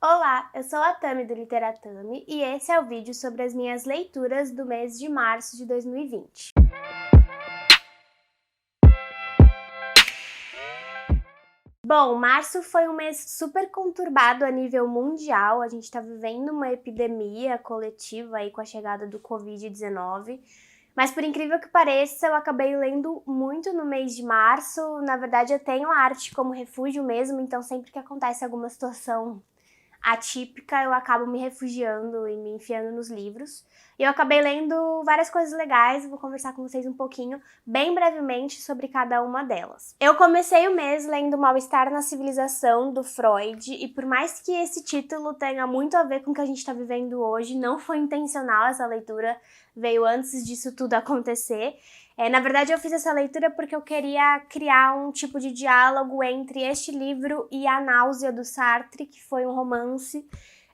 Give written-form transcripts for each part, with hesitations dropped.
Olá, eu sou a Tami do Literatami e esse é o vídeo sobre as minhas leituras do mês de março de 2020. Bom, março foi um mês super conturbado a nível mundial, a gente tá vivendo uma epidemia coletiva aí com a chegada do Covid-19, mas por incrível que pareça, eu acabei lendo muito no mês de março. Na verdade, eu tenho a arte como refúgio mesmo, então sempre que acontece alguma situação atípica, eu acabo me refugiando e me enfiando nos livros. E eu acabei lendo várias coisas legais, vou conversar com vocês um pouquinho, bem brevemente, sobre cada uma delas. Eu comecei o mês lendo Mal-Estar na Civilização, do Freud, e por mais que esse título tenha muito a ver com o que a gente está vivendo hoje, não foi intencional essa leitura, veio antes disso tudo acontecer. Na verdade, eu fiz essa leitura porque eu queria criar um tipo de diálogo entre este livro e A Náusea, do Sartre, que foi um romance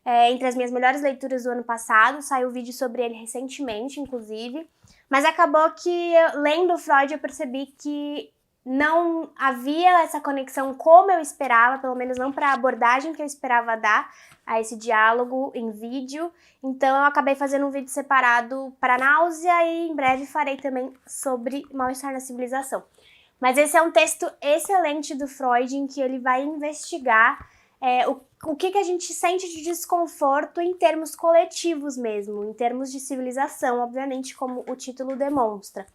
entre as minhas melhores leituras do ano passado. Saiu vídeo sobre ele recentemente, inclusive. Mas acabou que, lendo Freud, eu percebi que não havia essa conexão como eu esperava, pelo menos não para a abordagem que eu esperava dar a esse diálogo em vídeo. Então eu acabei fazendo um vídeo separado para Náusea e em breve farei também sobre Mal-Estar na Civilização. Mas esse é um texto excelente do Freud em que ele vai investigar o que a gente sente de desconforto em termos coletivos mesmo, em termos de civilização, obviamente, como o título demonstra.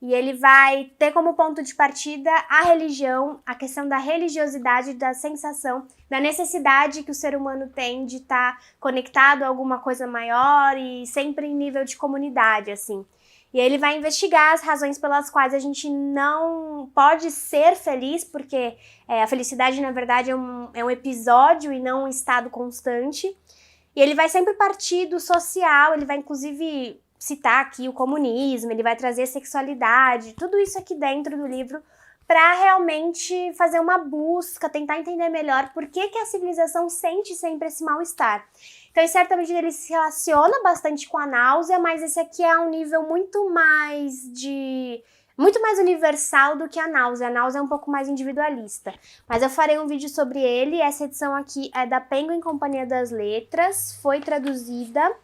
E ele vai ter como ponto de partida a religião, a questão da religiosidade, da sensação, da necessidade que o ser humano tem de estar conectado a alguma coisa maior e sempre em nível de comunidade, assim. E ele vai investigar as razões pelas quais a gente não pode ser feliz, porque a felicidade, na verdade, é um episódio e não um estado constante. E ele vai sempre partir do social, ele vai inclusive citar aqui o comunismo, ele vai trazer sexualidade, tudo isso aqui dentro do livro para realmente fazer uma busca, tentar entender melhor por que a civilização sente sempre esse mal-estar. Então, em certa medida, ele se relaciona bastante com a náusea, mas esse aqui é um nível muito mais universal do que a náusea. A náusea é um pouco mais individualista. Mas eu farei um vídeo sobre ele. Essa edição aqui é da Penguin Companhia das Letras, foi traduzida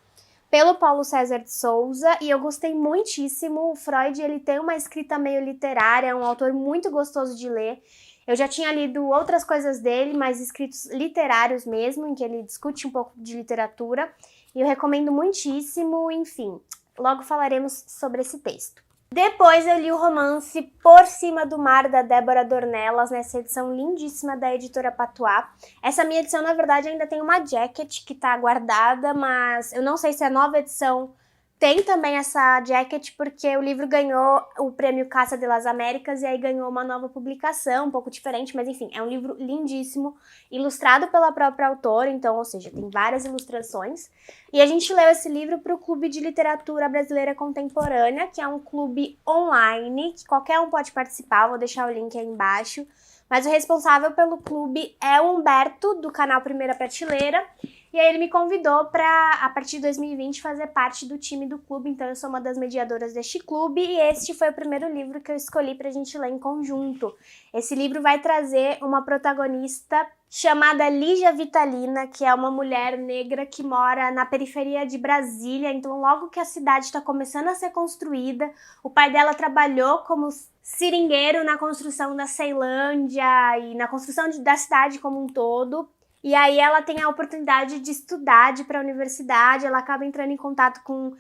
pelo Paulo César de Souza, e eu gostei muitíssimo. O Freud, ele tem uma escrita meio literária, é um autor muito gostoso de ler. Eu já tinha lido outras coisas dele, mas escritos literários mesmo, em que ele discute um pouco de literatura, e eu recomendo muitíssimo. Enfim, logo falaremos sobre esse texto. Depois eu li o romance Por Cima do Mar, da Débora Dornelas, nessa edição lindíssima da editora Patois. Essa minha edição, na verdade, ainda tem uma jacket que tá guardada, mas eu não sei se a nova edição tem também essa jacket, porque o livro ganhou o prêmio Caça de las Américas e aí ganhou uma nova publicação, um pouco diferente, mas enfim, é um livro lindíssimo, ilustrado pela própria autora, então, ou seja, tem várias ilustrações. E a gente leu esse livro para o Clube de Literatura Brasileira Contemporânea, que é um clube online, que qualquer um pode participar, vou deixar o link aí embaixo. Mas o responsável pelo clube é o Humberto, do canal Primeira Prateleira, e aí ele me convidou para, a partir de 2020, fazer parte do time do clube, então eu sou uma das mediadoras deste clube, e este foi o primeiro livro que eu escolhi pra gente ler em conjunto. Esse livro vai trazer uma protagonista chamada Lígia Vitalina, que é uma mulher negra que mora na periferia de Brasília. Então, logo que a cidade está começando a ser construída, o pai dela trabalhou como seringueiro na construção da Ceilândia e na construção da cidade como um todo. E aí ela tem a oportunidade de estudar, de ir para a universidade, ela acaba entrando em contato com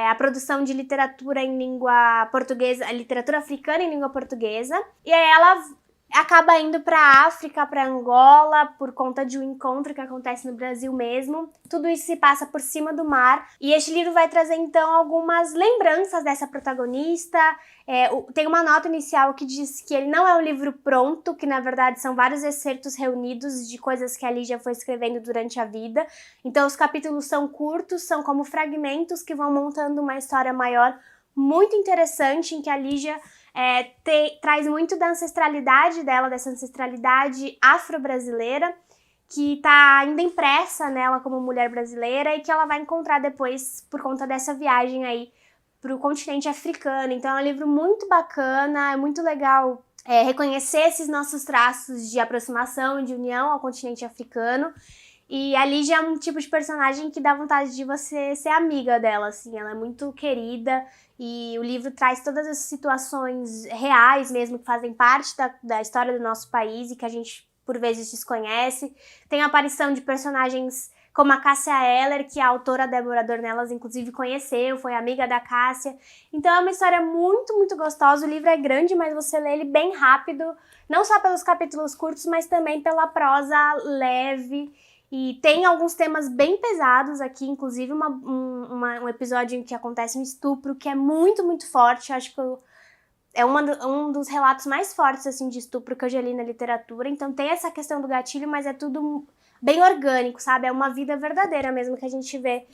a produção de literatura em língua portuguesa, a literatura africana em língua portuguesa, e aí ela acaba indo para a África, para Angola, por conta de um encontro que acontece no Brasil mesmo. Tudo isso se passa por cima do mar. E este livro vai trazer, então, algumas lembranças dessa protagonista. Tem uma nota inicial que diz que ele não é um livro pronto, que, na verdade, são vários excertos reunidos de coisas que a Lígia foi escrevendo durante a vida. Então, os capítulos são curtos, são como fragmentos que vão montando uma história maior, muito interessante, em que a Lígia traz muito da ancestralidade dela, dessa ancestralidade afro-brasileira, que está ainda impressa nela como mulher brasileira e que ela vai encontrar depois por conta dessa viagem aí para o continente africano. Então é um livro muito bacana, é muito legal reconhecer esses nossos traços de aproximação, de união ao continente africano. E a Lígia é um tipo de personagem que dá vontade de você ser amiga dela, assim. Ela é muito querida e o livro traz todas as situações reais mesmo, que fazem parte da história do nosso país e que a gente, por vezes, desconhece. Tem a aparição de personagens como a Cássia Eller, que a autora Débora Dornelas, inclusive, conheceu, foi amiga da Cássia. Então é uma história muito, muito gostosa. O livro é grande, mas você lê ele bem rápido, não só pelos capítulos curtos, mas também pela prosa leve. E tem alguns temas bem pesados aqui, inclusive um episódio em que acontece um estupro que é muito, muito forte. Acho que é um dos relatos mais fortes assim, de estupro que eu já li na literatura. Então tem essa questão do gatilho, mas é tudo bem orgânico, sabe? É uma vida verdadeira mesmo que a gente vê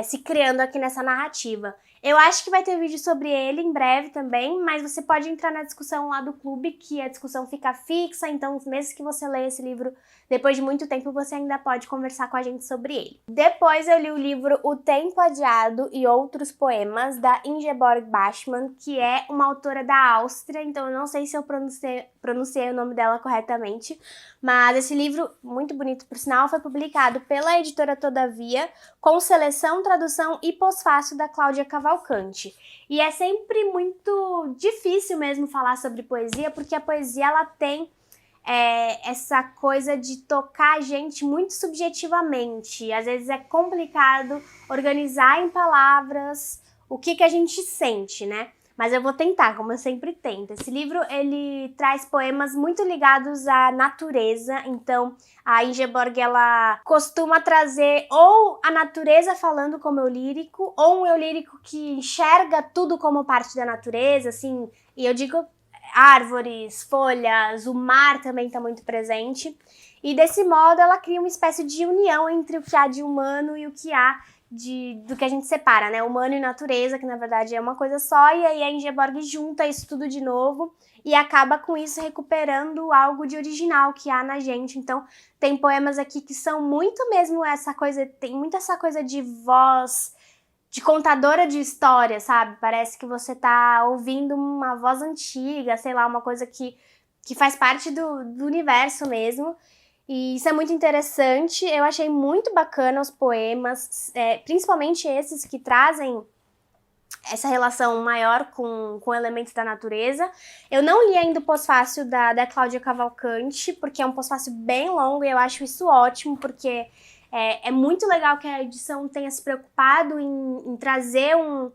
se criando aqui nessa narrativa. Eu acho que vai ter vídeo sobre ele em breve também, mas você pode entrar na discussão lá do clube, que a discussão fica fixa, então mesmo que você leia esse livro depois de muito tempo, você ainda pode conversar com a gente sobre ele. Depois eu li o livro O Tempo Adiado e Outros Poemas, da Ingeborg Bachmann, que é uma autora da Áustria, então eu não sei se eu pronunciei o nome dela corretamente, mas esse livro, muito bonito por sinal, foi publicado pela editora Todavia, com seleção, tradução e pós-fácil da Cláudia Cavalcante. E é sempre muito difícil mesmo falar sobre poesia, porque a poesia ela tem essa coisa de tocar a gente muito subjetivamente. Às vezes é complicado organizar em palavras o que a gente sente, né? Mas eu vou tentar, como eu sempre tento. Esse livro, ele traz poemas muito ligados à natureza. Então, a Ingeborg, ela costuma trazer ou a natureza falando como eu lírico, ou um eu lírico que enxerga tudo como parte da natureza, assim. E eu digo árvores, folhas, o mar também está muito presente. E desse modo, ela cria uma espécie de união entre o que há de humano e o que há do que a gente separa, né? Humano e natureza, que na verdade é uma coisa só, e aí a Ingeborg junta isso tudo de novo e acaba com isso recuperando algo de original que há na gente. Então, tem poemas aqui que são muito mesmo essa coisa, tem muito essa coisa de voz, de contadora de história, sabe? Parece que você tá ouvindo uma voz antiga, sei lá, uma coisa que faz parte do universo mesmo. E isso é muito interessante, eu achei muito bacana os poemas, principalmente esses que trazem essa relação maior com elementos da natureza. Eu não li ainda o pós-fácil da Cláudia Cavalcante, porque é um pós-fácil bem longo e eu acho isso ótimo, porque é muito legal que a edição tenha se preocupado em trazer um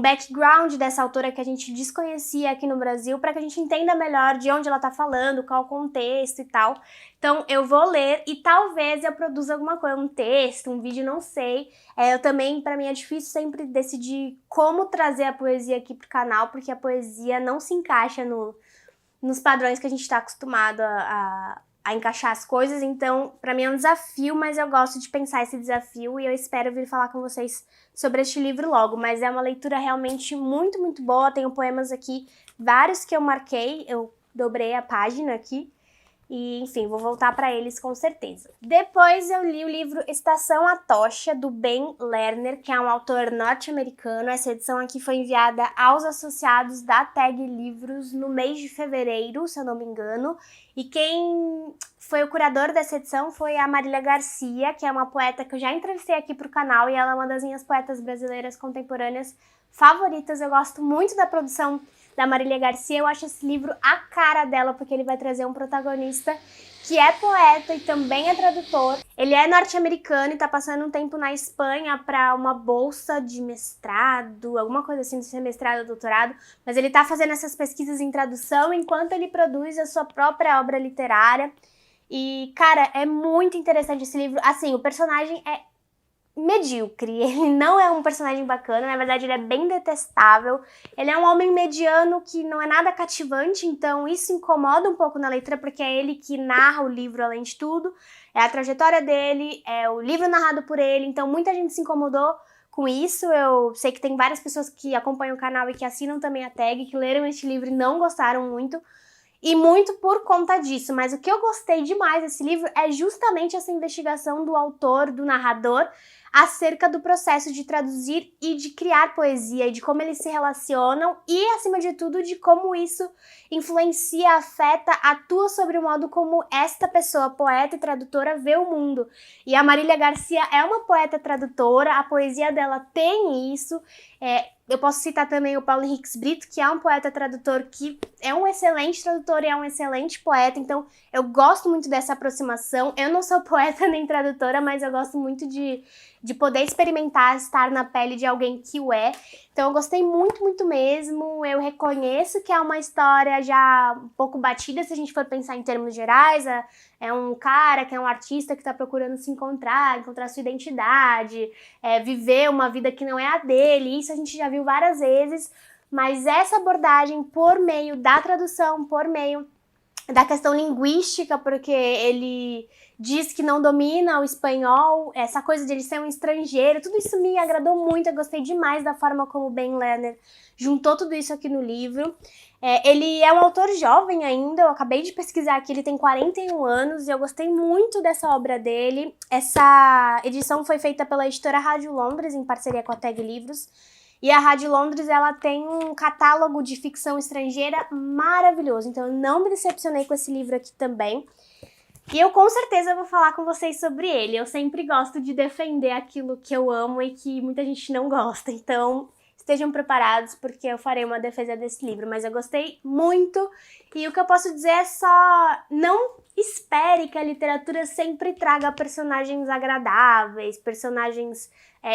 background dessa autora que a gente desconhecia aqui no Brasil, para que a gente entenda melhor de onde ela tá falando, qual o contexto e tal. Então eu vou ler e talvez eu produza alguma coisa, um texto, um vídeo, não sei. Eu também, para mim é difícil sempre decidir como trazer a poesia aqui pro canal, porque a poesia não se encaixa nos padrões que a gente tá acostumado a encaixar as coisas, então pra mim é um desafio, mas eu gosto de pensar esse desafio e eu espero vir falar com vocês sobre este livro logo, mas é uma leitura realmente muito, muito boa. Tenho poemas aqui, vários que eu marquei, eu dobrei a página aqui, e enfim, vou voltar para eles com certeza. Depois eu li o livro Estação Atocha, do Ben Lerner, que é um autor norte-americano. Essa edição aqui foi enviada aos associados da Tag Livros no mês de fevereiro, se eu não me engano. E quem foi o curador dessa edição foi a Marília Garcia, que é uma poeta que eu já entrevistei aqui pro canal, e ela é uma das minhas poetas brasileiras contemporâneas favoritas. Eu gosto muito da produção da Marília Garcia. Eu acho esse livro a cara dela, porque ele vai trazer um protagonista que é poeta e também é tradutor. Ele é norte-americano e tá passando um tempo na Espanha para uma bolsa de mestrado, alguma coisa assim, de ser mestrado ou doutorado, mas ele tá fazendo essas pesquisas em tradução enquanto ele produz a sua própria obra literária. E, cara, é muito interessante esse livro. Assim, o personagem é medíocre, ele não é um personagem bacana, na verdade ele é bem detestável, ele é um homem mediano que não é nada cativante, então isso incomoda um pouco na leitura, porque é ele que narra o livro além de tudo, é a trajetória dele, é o livro narrado por ele, então muita gente se incomodou com isso. Eu sei que tem várias pessoas que acompanham o canal e que assinam também a tag, que leram este livro e não gostaram muito. E muito por conta disso, mas o que eu gostei demais desse livro é justamente essa investigação do autor, do narrador, acerca do processo de traduzir e de criar poesia, e de como eles se relacionam e, acima de tudo, de como isso influencia, afeta, atua sobre o modo como esta pessoa, poeta e tradutora, vê o mundo. E a Marília Garcia é uma poeta tradutora, a poesia dela tem isso. Eu posso citar também o Paulo Henriques Brito, que é um poeta tradutor que é um excelente tradutor e é um excelente poeta, então eu gosto muito dessa aproximação. Eu não sou poeta nem tradutora, mas eu gosto muito de poder experimentar, estar na pele de alguém que o é. Então eu gostei muito, muito mesmo. Eu reconheço que é uma história já um pouco batida, se a gente for pensar em termos gerais. É um cara que é um artista que está procurando se encontrar sua identidade, viver uma vida que não é a dele. Isso a gente já viu várias vezes, mas essa abordagem por meio da tradução, por meio da questão linguística, porque ele diz que não domina o espanhol, essa coisa de ele ser um estrangeiro, tudo isso me agradou muito, eu gostei demais da forma como o Ben Lerner juntou tudo isso aqui no livro. Ele é um autor jovem ainda, eu acabei de pesquisar aqui, ele tem 41 anos e eu gostei muito dessa obra dele. Essa edição foi feita pela editora Rádio Londres, em parceria com a Tag Livros. E a Rádio Londres, ela tem um catálogo de ficção estrangeira maravilhoso, então eu não me decepcionei com esse livro aqui também. E eu com certeza vou falar com vocês sobre ele. Eu sempre gosto de defender aquilo que eu amo e que muita gente não gosta, então estejam preparados porque eu farei uma defesa desse livro. Mas eu gostei muito e o que eu posso dizer é só não espere que a literatura sempre traga personagens agradáveis, personagens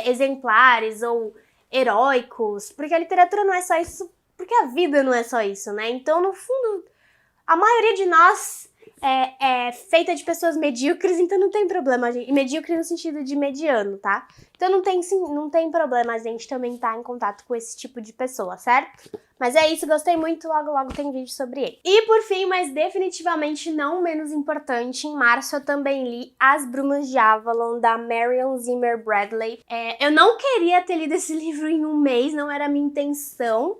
exemplares ou heróicos, porque a literatura não é só isso, porque a vida não é só isso, né? Então, no fundo, a maioria de nós é feita de pessoas medíocres, então não tem problema, gente. Medíocre no sentido de mediano, tá? Então não tem problema a gente também estar em contato com esse tipo de pessoa, certo? Mas é isso, gostei muito, logo logo tem vídeo sobre ele. E por fim, mas definitivamente não menos importante, em março eu também li As Brumas de Avalon, da Marion Zimmer Bradley. Eu não queria ter lido esse livro em um mês, não era a minha intenção.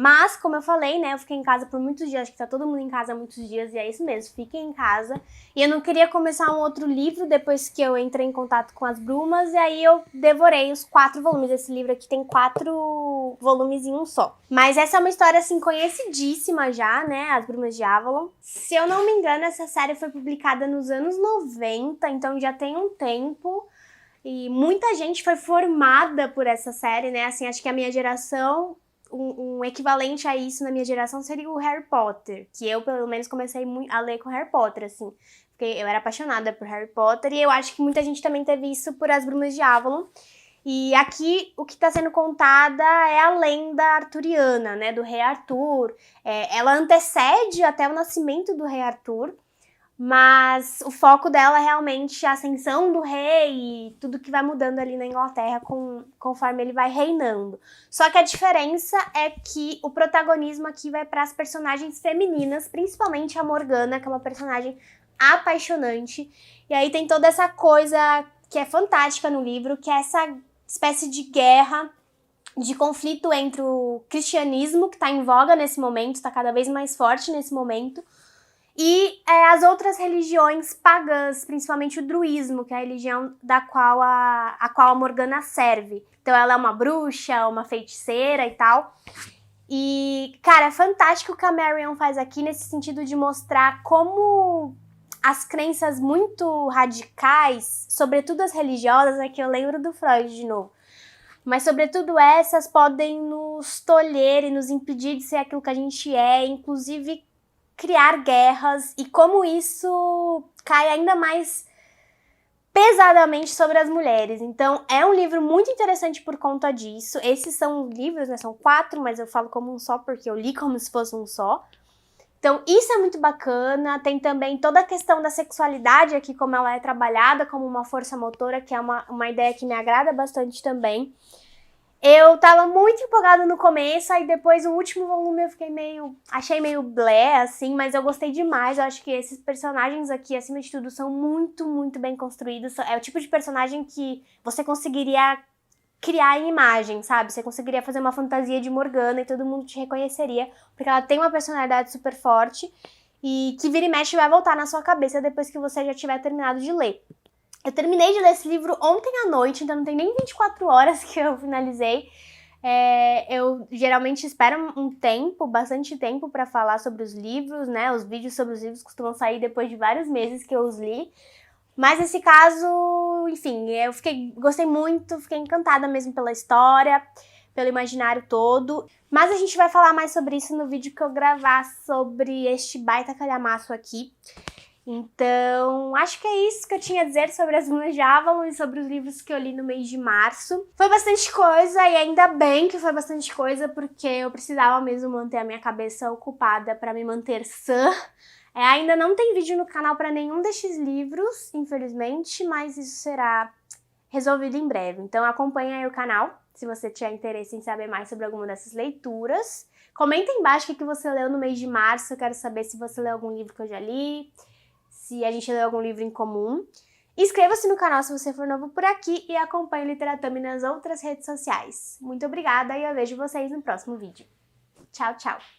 Mas, como eu falei, né, eu fiquei em casa por muitos dias, acho que tá todo mundo em casa há muitos dias, e é isso mesmo, fiquem em casa. E eu não queria começar um outro livro depois que eu entrei em contato com As Brumas, e aí eu devorei os 4 volumes. Esse livro aqui tem 4 volumes em um só. Mas essa é uma história, assim, conhecidíssima já, né, As Brumas de Avalon. Se eu não me engano, essa série foi publicada nos anos 90, então já tem um tempo. E muita gente foi formada por essa série, né, assim, acho que a minha geração... Um equivalente a isso na minha geração seria o Harry Potter, que eu, pelo menos, comecei a ler com Harry Potter, assim, porque eu era apaixonada por Harry Potter, e eu acho que muita gente também teve isso por As Brumas de Avalon. E aqui, o que está sendo contada é a lenda arturiana, né, do rei Arthur. Ela antecede até o nascimento do rei Arthur, mas o foco dela é realmente a ascensão do rei e tudo que vai mudando ali na Inglaterra conforme ele vai reinando. Só que a diferença é que o protagonismo aqui vai para as personagens femininas, principalmente a Morgana, que é uma personagem apaixonante. E aí tem toda essa coisa que é fantástica no livro, que é essa espécie de guerra, de conflito entre o cristianismo, que está em voga nesse momento, está cada vez mais forte nesse momento, e as outras religiões pagãs, principalmente o druismo, que é a religião da qual a qual a Morgana serve. Então ela é uma bruxa, uma feiticeira e tal. E, cara, é fantástico o que a Marion faz aqui nesse sentido de mostrar como as crenças muito radicais, sobretudo as religiosas, aqui eu lembro do Freud de novo, mas sobretudo essas podem nos tolher e nos impedir de ser aquilo que a gente é, inclusive criar guerras, e como isso cai ainda mais pesadamente sobre as mulheres. Então é um livro muito interessante por conta disso. Esses são livros, né, são 4, mas eu falo como um só porque eu li como se fosse um só. Então isso é muito bacana. Tem também toda a questão da sexualidade aqui, como ela é trabalhada como uma força motora, que é uma ideia que me agrada bastante também. Eu tava muito empolgada no começo, aí depois o último volume eu achei meio blé, assim, mas eu gostei demais. Eu acho que esses personagens aqui, acima de tudo, são muito, muito bem construídos. É o tipo de personagem que você conseguiria criar em imagem, sabe? Você conseguiria fazer uma fantasia de Morgana e todo mundo te reconheceria, porque ela tem uma personalidade super forte e que vira e mexe vai voltar na sua cabeça depois que você já tiver terminado de ler. Eu terminei de ler esse livro ontem à noite, então não tem nem 24 horas que eu finalizei. Eu geralmente espero um tempo, bastante tempo, para falar sobre os livros, né? Os vídeos sobre os livros costumam sair depois de vários meses que eu os li. Mas nesse caso, enfim, gostei muito, fiquei encantada mesmo pela história, pelo imaginário todo. Mas a gente vai falar mais sobre isso no vídeo que eu gravar sobre este baita calhamaço aqui. Então, acho que é isso que eu tinha a dizer sobre As Runas de Avalon e sobre os livros que eu li no mês de março. Foi bastante coisa e ainda bem que foi bastante coisa, porque eu precisava mesmo manter a minha cabeça ocupada para me manter sã. Ainda não tem vídeo no canal para nenhum destes livros, infelizmente, mas isso será resolvido em breve. Então acompanhe aí o canal, se você tiver interesse em saber mais sobre alguma dessas leituras. Comenta aí embaixo o que você leu no mês de março, eu quero saber se você leu algum livro que eu já li, se a gente leu algum livro em comum. Inscreva-se no canal se você for novo por aqui e acompanhe o Literatame nas outras redes sociais. Muito obrigada e eu vejo vocês no próximo vídeo. Tchau, tchau!